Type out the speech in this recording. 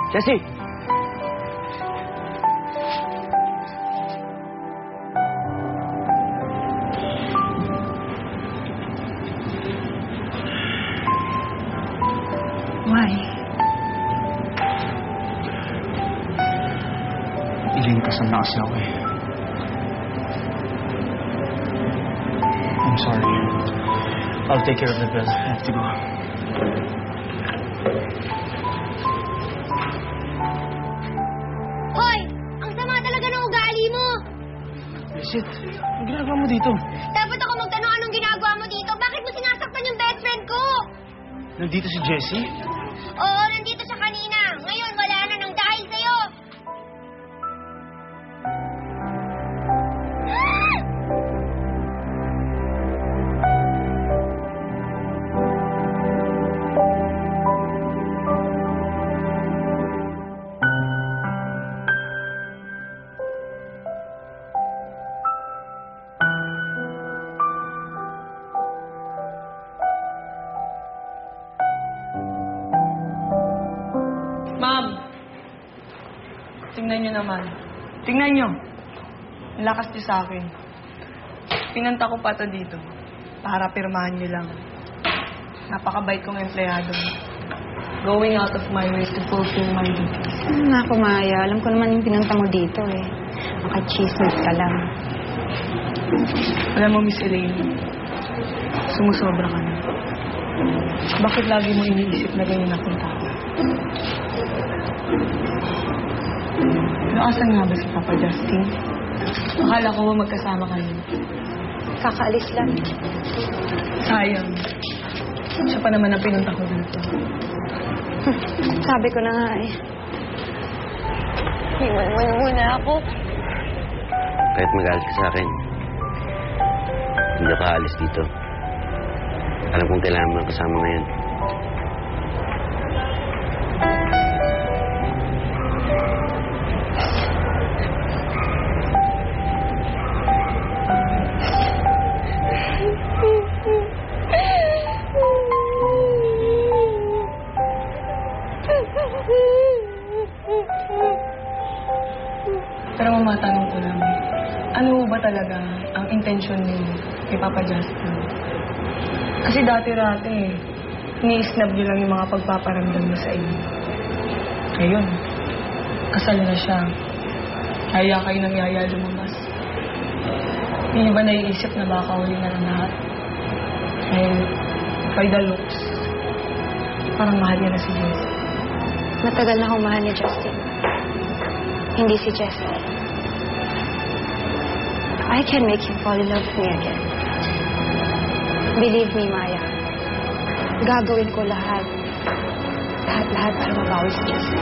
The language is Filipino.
Jessie! Why? Iling kasal na kasi ako eh. I'm sorry. I'll take care of the bill. I have to go. Hoy! Ang sama talaga ng ugali mo! Shit, ang ginagawa mo dito? Dapat ako magtanong anong ginagawa mo dito. Bakit mo sinasaktan yung best friend ko? Nandito si Jessie? Oo, nandito siya kanina. Ngayon, wala na nang dahil sa'yo. Ma'am, tingnan nyo naman. Tingnan nyo. Ang lakas nyo sa akin. Pinunta ko pa to dito para pirmahan nyo lang. Napakabait kong empleyado. Going out of my way to fulfill my duties. Naku, Maya. Alam ko naman yung pinunta mo dito eh. Makachismis ka lang. Alam mo, Miss Elaine, sumusobra ka na. Bakit lagi mo iniisip na ganyan akong tao? Naasan nga ba si Papa Justin? Akala ko magkasama kayo. Kakaalis lang. Sayang. Siya pa naman ang pinunta ko dito. Sabi ko na nga eh. Iwan mo na muna ako. Kahit magalit ka sa akin, hindi ako aalis dito. Alam kong kailangan mo ng kasama ngayon. Pero mamatanong ko lang, ano ba talaga ang intensyon niyo kay Papa Justin? Kasi dati-rati, ni-snub niyo lang yung mga pagpaparamdam niyo sa inyo. Ngayon, kasal na siya. Kaya kayo ng yaya lumabas. Hindi niyo ba naiisip na baka huli na lang lahat? Ngayon, by the looks, parang mahal niya na si Jess. Matagal na akong mahal ni Justin. Hindi si Jessie. I can make him fall in love with me again. Believe me, Maya. Gagawin ko lahat. Lahat para mabawi si Jessie.